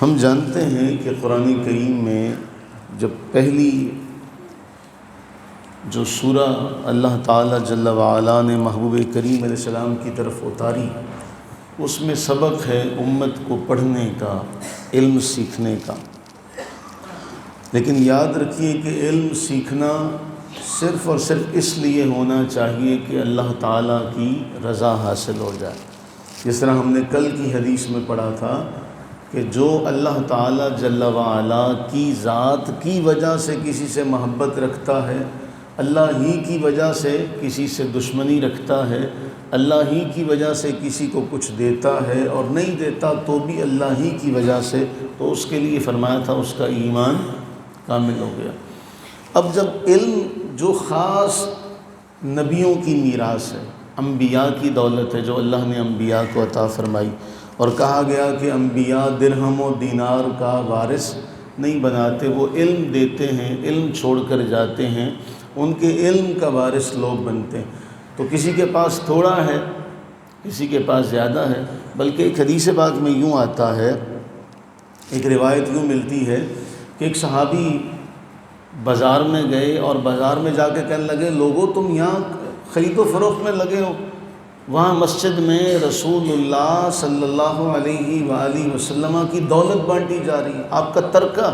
ہم جانتے ہیں کہ قرآن کریم میں جب پہلی جو سورہ اللہ تعالیٰ جل وعلا نے محبوب کریم علیہ السلام کی طرف اتاری، اس میں سبق ہے امت کو پڑھنے کا، علم سیکھنے کا۔ لیکن یاد رکھیے کہ علم سیکھنا صرف اور صرف اس لیے ہونا چاہیے کہ اللہ تعالیٰ کی رضا حاصل ہو جائے۔ جس طرح ہم نے کل کی حدیث میں پڑھا تھا کہ جو اللہ تعالیٰ جل وعلا کی ذات کی وجہ سے کسی سے محبت رکھتا ہے، اللہ ہی کی وجہ سے کسی سے دشمنی رکھتا ہے، اللہ ہی کی وجہ سے کسی کو کچھ دیتا ہے اور نہیں دیتا تو بھی اللہ ہی کی وجہ سے، تو اس کے لیے فرمایا تھا اس کا ایمان کامل ہو گیا۔ اب جب علم جو خاص نبیوں کی میراث ہے، انبیاء کی دولت ہے جو اللہ نے انبیاء کو عطا فرمائی، اور کہا گیا کہ انبیاء درہم و دینار کا وارث نہیں بناتے، وہ علم دیتے ہیں، علم چھوڑ کر جاتے ہیں، ان کے علم کا وارث لوگ بنتے ہیں۔ تو کسی کے پاس تھوڑا ہے، کسی کے پاس زیادہ ہے، بلکہ ایک حدیث پاک میں یوں آتا ہے، ایک روایت یوں ملتی ہے کہ ایک صحابی بازار میں گئے اور بازار میں جا کے کہنے لگے، لوگوں تم یہاں خرید و فروخت میں لگے ہو، وہاں مسجد میں رسول اللہ صلی اللہ علیہ وآلہ وسلم کی دولت بانٹی جا رہی ہے، آپ کا ترکہ،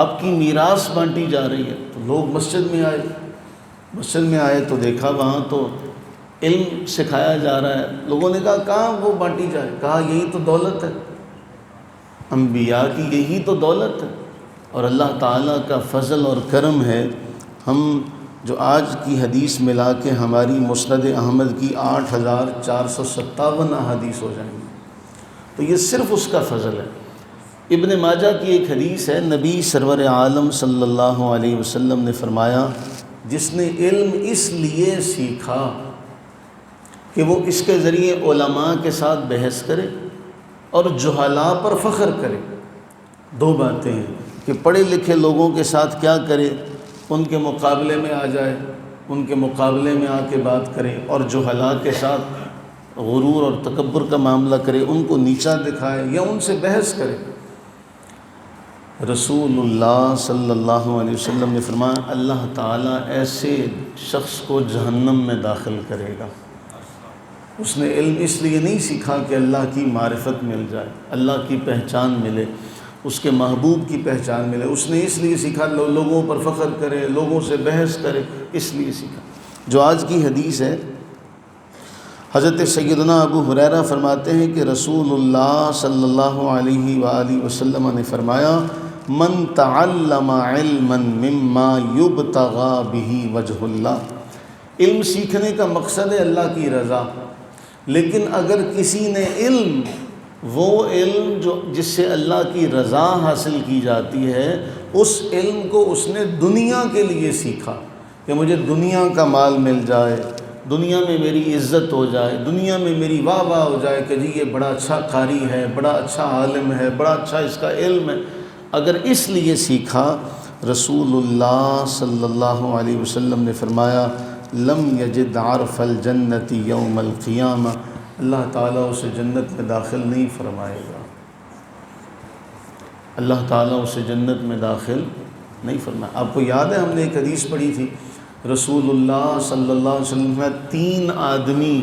آپ کی میراث بانٹی جا رہی ہے۔ تو لوگ مسجد میں آئے تو دیکھا وہاں تو علم سکھایا جا رہا ہے۔ لوگوں نے کہا کہاں وہ بانٹی جائے؟ کہا یہی تو دولت ہے، انبیاء کی یہی تو دولت ہے۔ اور اللہ تعالیٰ کا فضل اور کرم ہے، ہم جو آج کی حدیث ملا کے ہماری مسند احمد کی 8457 احادیث ہو جائیں گی، تو یہ صرف اس کا فضل ہے۔ ابن ماجہ کی ایک حدیث ہے، نبی سرور عالم صلی اللہ علیہ وسلم نے فرمایا، جس نے علم اس لیے سیکھا کہ وہ اس کے ذریعے علماء کے ساتھ بحث کرے اور جہلاء پر فخر کرے۔ دو باتیں ہیں کہ پڑھے لکھے لوگوں کے ساتھ کیا کرے، ان کے مقابلے میں آ جائے، ان کے مقابلے میں آ کے بات کرے، اور جہلاء کے ساتھ غرور اور تکبر کا معاملہ کرے، ان کو نیچا دکھائے یا ان سے بحث کرے۔ رسول اللہ صلی اللہ علیہ وسلم نے فرمایا، اللہ تعالیٰ ایسے شخص کو جہنم میں داخل کرے گا۔ اس نے علم اس لیے نہیں سیکھا کہ اللہ کی معرفت مل جائے، اللہ کی پہچان ملے، اس کے محبوب کی پہچان ملے، اس نے اس لیے سیکھا لوگوں پر فخر کرے، لوگوں سے بحث کرے، اس لیے سیکھا۔ جو آج کی حدیث ہے، حضرت سیدنا ابو ہریرہ فرماتے ہیں کہ رسول اللہ صلی اللہ علیہ وآلہ وسلم نے فرمایا، من تعلم علما مما یبتغى بہ وجہ اللہ۔ علم سیکھنے کا مقصد ہے اللہ کی رضا، لیکن اگر کسی نے علم، وہ علم جس سے اللہ کی رضا حاصل کی جاتی ہے، اس علم کو اس نے دنیا کے لیے سیکھا کہ مجھے دنیا کا مال مل جائے، دنیا میں میری عزت ہو جائے، دنیا میں میری واہ واہ ہو جائے کہ جی یہ بڑا اچھا قاری ہے، بڑا اچھا عالم ہے، بڑا اچھا اس کا علم ہے، اگر اس لیے سیکھا، رسول اللہ صلی اللہ علیہ وسلم نے فرمایا، لم یجد عرف الجنت یوم القیامہ، اللہ تعالیٰ اسے جنت میں داخل نہیں فرمائے گا، اللہ تعالیٰ اسے جنت میں داخل نہیں فرمائے۔ آپ کو یاد ہے ہم نے ایک حدیث پڑھی تھی، رسول اللہ صلی اللہ علیہ وسلم میں 3 آدمی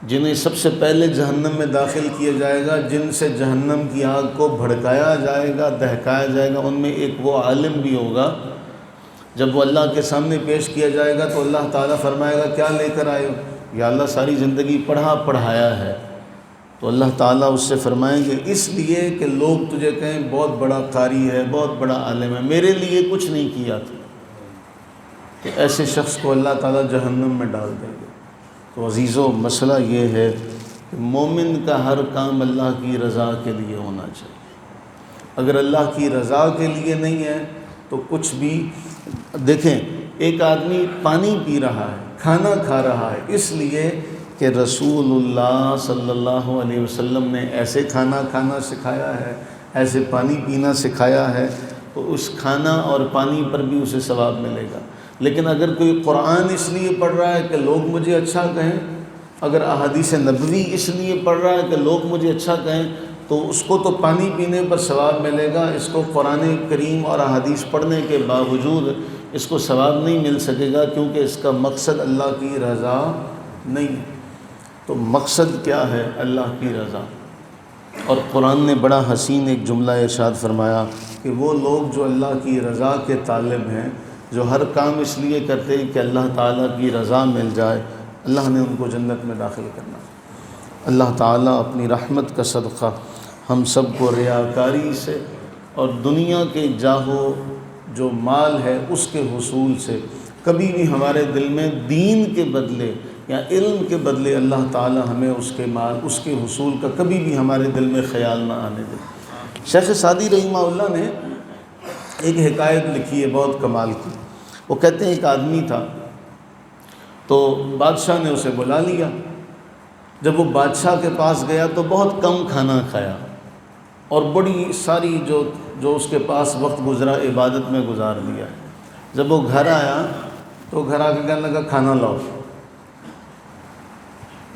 جنہیں سب سے پہلے جہنم میں داخل کیا جائے گا، جن سے جہنم کی آگ کو بھڑکایا جائے گا، دہکایا جائے گا، ان میں ایک وہ عالم بھی ہوگا۔ جب وہ اللہ کے سامنے پیش کیا جائے گا تو اللہ تعالیٰ فرمائے گا کیا لے کر آئے ہو؟ یا اللہ ساری زندگی پڑھایا ہے۔ تو اللہ تعالیٰ اس سے فرمائیں گے اس لیے کہ لوگ تجھے کہیں بہت بڑا قاری ہے، بہت بڑا عالم ہے، میرے لیے کچھ نہیں کیا تھا، تو ایسے شخص کو اللہ تعالیٰ جہنم میں ڈال دیں گے۔ تو عزیزو، مسئلہ یہ ہے کہ مومن کا ہر کام اللہ کی رضا کے لیے ہونا چاہیے۔ اگر اللہ کی رضا کے لیے نہیں ہے تو کچھ بھی، دیکھیں ایک آدمی پانی پی رہا ہے، کھانا کھا رہا ہے، اس لیے کہ رسول اللہ صلی اللہ علیہ وسلم نے ایسے کھانا کھانا سکھایا ہے، ایسے پانی پینا سکھایا ہے، تو اس کھانا اور پانی پر بھی اسے ثواب ملے گا۔ لیکن اگر کوئی قرآن اس لیے پڑھ رہا ہے کہ لوگ مجھے اچھا کہیں، اگر احادیث نبوی اس لیے پڑھ رہا ہے کہ لوگ مجھے اچھا کہیں، تو اس کو تو پانی پینے پر ثواب ملے گا، اس کو قرآن کریم اور احادیث پڑھنے کے باوجود اس کو ثواب نہیں مل سکے گا، کیونکہ اس کا مقصد اللہ کی رضا نہیں۔ تو مقصد کیا ہے؟ اللہ کی رضا۔ اور قرآن نے بڑا حسین ایک جملہ ارشاد فرمایا کہ وہ لوگ جو اللہ کی رضا کے طالب ہیں، جو ہر کام اس لیے کرتے ہیں کہ اللہ تعالیٰ کی رضا مل جائے، اللہ نے ان کو جنت میں داخل کرنا۔ اللہ تعالیٰ اپنی رحمت کا صدقہ ہم سب کو ریاکاری سے اور دنیا کے جاہو جو مال ہے اس کے حصول سے کبھی بھی ہمارے دل میں دین کے بدلے یا علم کے بدلے اللہ تعالیٰ ہمیں اس کے مال، اس کے حصول کا کبھی بھی ہمارے دل میں خیال نہ آنے دے۔ شیخ سعدی رحمہ اللہ نے ایک حکایت لکھی ہے بہت کمال کی۔ وہ کہتے ہیں ایک آدمی تھا، تو بادشاہ نے اسے بلا لیا۔ جب وہ بادشاہ کے پاس گیا تو بہت کم کھانا کھایا اور بڑی ساری جو اس کے پاس وقت گزرا عبادت میں گزار دیا۔ جب وہ گھر آیا تو گھر آ کے کہنے لگا کھانا لاؤ۔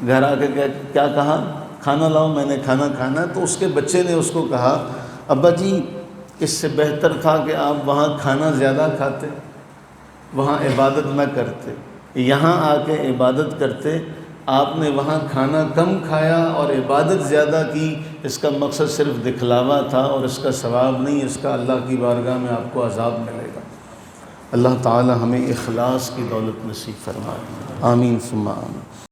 گھر آ کے کیا کہا؟ کھانا لاؤ، میں نے کھانا کھانا۔ تو اس کے بچے نے اس کو کہا ابا جی اس سے بہتر تھا کہ آپ وہاں کھانا زیادہ کھاتے، وہاں عبادت نہ کرتے، یہاں آ کے عبادت کرتے۔ آپ نے وہاں کھانا کم کھایا اور عبادت زیادہ کی، اس کا مقصد صرف دکھلاوا تھا اور اس کا ثواب نہیں، اس کا اللہ کی بارگاہ میں آپ کو عذاب ملے گا۔ اللہ تعالی ہمیں اخلاص کی دولت نصیب فرمائے، آمین ثم آمین۔